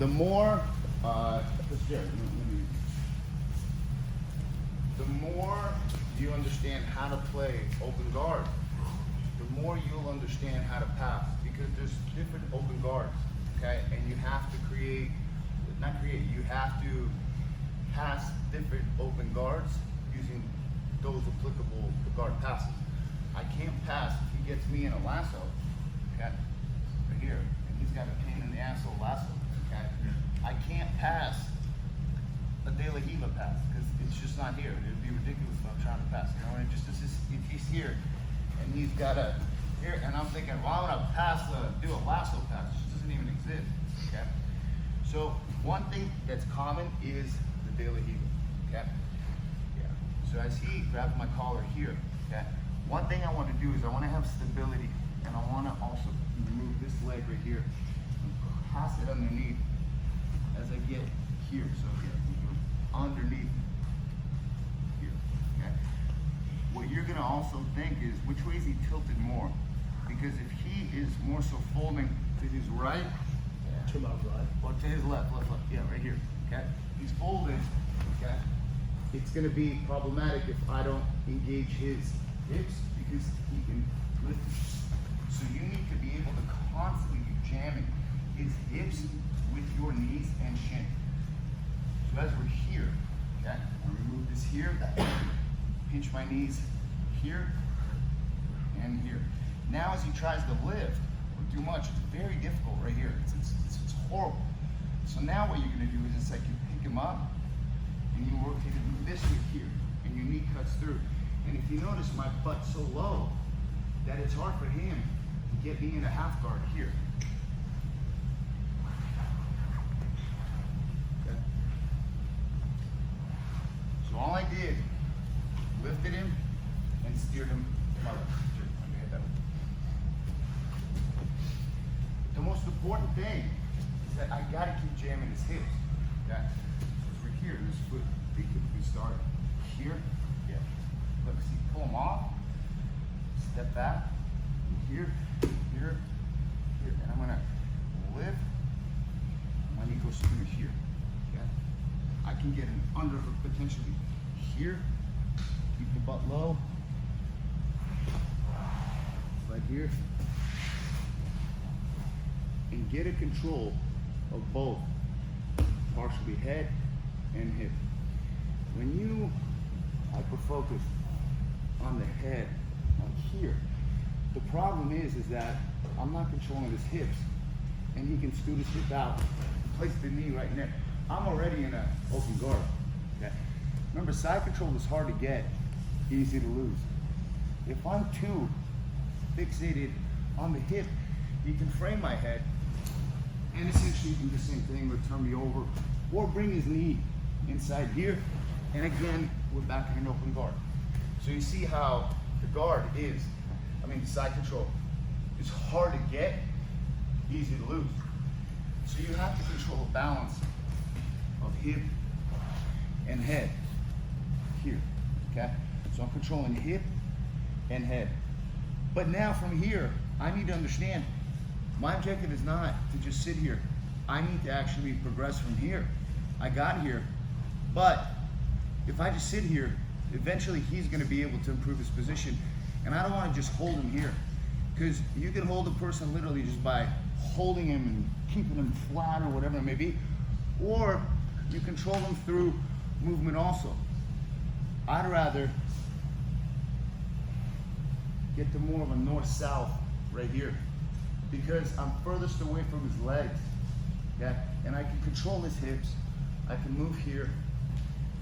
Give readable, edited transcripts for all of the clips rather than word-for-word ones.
the more, the more you understand how to play open guard, the more you'll understand how to pass, because there's different open guards, okay? And you have to you have to pass different open guards using those applicable guard passes. I can't pass if he gets me in a lasso, okay? Right here, and he's got a pain in the asshole lasso, okay? I can't pass a De La Riva pass because it's just not here. It'd be ridiculous if I'm trying to pass. You know, and just if he's here and he's got a here, and I'm thinking, why would I do a lasso pass? It just doesn't even exist. Okay. So one thing that's common is the De La Riva. Okay. Yeah. So as he grabs my collar here, okay. One thing I want to do is I want to have stability, and I want to also move this leg right here and pass it underneath as I get here. So underneath here, okay? What you're gonna also think is, which way is he tilted more? Because if he is more so folding to his right, to my right, or to his left, yeah, right here, okay? He's folding, okay? It's gonna be problematic if I don't engage his hips, because he can lift it. So you need to be able to constantly be jamming his hips with your knees and shin. So as we're here, okay, I remove this here, pinch my knees here and here. Now as he tries to lift or do much, it's very difficult right here. It's horrible. So now what you're gonna do is it's like you pick him up and you rotate him this way here and your knee cuts through. And if you notice, my butt's so low that it's hard for him to get me in a half guard here. So all I did, lifted him and steered him to my left. The most important thing is that I gotta keep jamming his hips. Okay? So we're here, this foot, we start here. Yeah. Look, see, pull him off, step back, here, here, here, and I'm gonna lift. My knee goes through here. Okay? I can get an underhook potentially here, keep the butt low, right here, and get a control of both, partially head and hip. When you hyper-focus on the head, on here, the problem is that I'm not controlling his hips, and he can scoot his hip out, place the knee right in there. I'm already in an open guard. Okay? Remember, side control is hard to get, easy to lose. If I'm too fixated on the hip, he can frame my head and essentially do the same thing, or turn me over, or bring his knee inside here, and again, we're back in an open guard. So you see how the guard is, the side control is hard to get, easy to lose. So you have to control a balance of hip and head here, okay? So I'm controlling hip and head. But now from here, I need to understand, my objective is not to just sit here. I need to actually progress from here. I got here, but if I just sit here, eventually he's gonna be able to improve his position. And I don't wanna just hold him here, because you can hold a person literally just by holding him and keeping him flat or whatever it may be, or you control them through movement also. I'd rather get to more of a north-south right here, because I'm furthest away from his legs, okay? And I can control his hips, I can move here,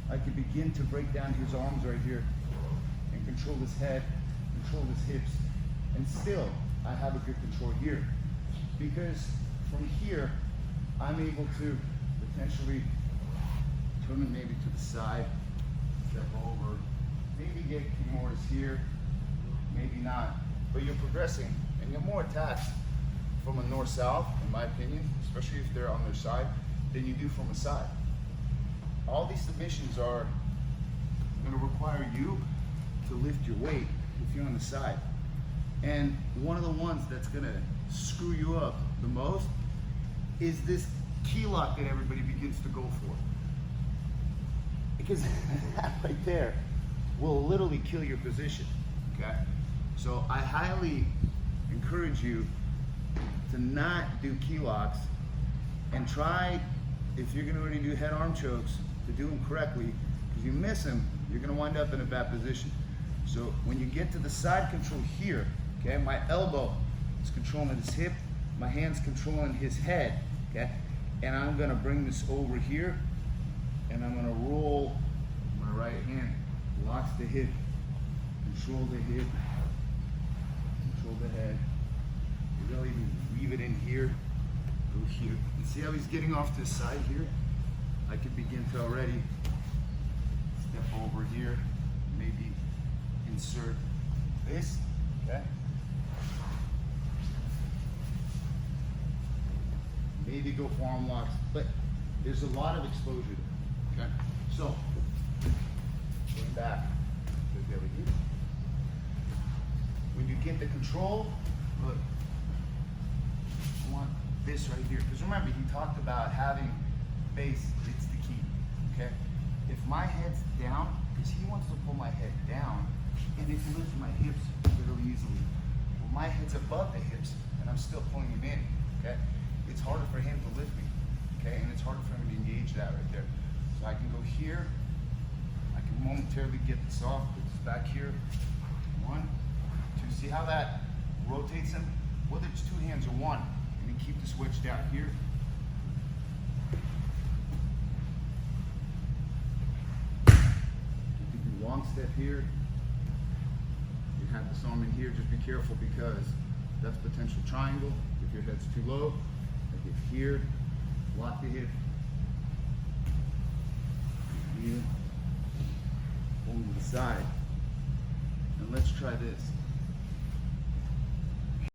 I can begin to break down his arms right here, and control his head, control his hips, and still I have a good control here, because from here I'm able to potentially turn him maybe to the side, step over, maybe get Kimuras here, maybe not, but you're progressing and you're more attached from a north-south, in my opinion, especially if they're on their side, than you do from a side. All these submissions are going to require you to lift your weight if you're on the side. And one of the ones that's going to screw you up the most is this key lock that everybody begins to go for. Because that right there will literally kill your position, okay? So I highly encourage you to not do key locks, and try, if you're gonna already do head arm chokes, to do them correctly, because you miss them, you're gonna wind up in a bad position. So when you get to the side control here, okay, my elbow is controlling his hip, my hand's controlling his head, okay? And I'm gonna bring this over here, and I'm gonna roll my right hand, locks the hip, control the hip, control the head. You really weave it in here, go here. You see how he's getting off to the side here? I could begin to already step over here, maybe insert this, okay? Maybe go for arm locks, but there's a lot of exposure there, okay? So, going back to the other here. When you get the control, look, I want this right here. Because remember, he talked about having base, it's the key, okay? If my head's down, because he wants to pull my head down, and it lifts my hips really easily. Well, my head's above the hips, and I'm still pulling him in, okay? It's harder for him to lift me, okay? And it's harder for him to engage that right there. So I can go here, I can momentarily get this off, put this back here. 1, 2, see how that rotates him? Whether it's 2 hands or 1, and then keep the switch down here. You can do long step here. You have this arm in here, just be careful because that's potential triangle. If your head's too low, I get here, lock the hip, here, hold to the side. And let's try this.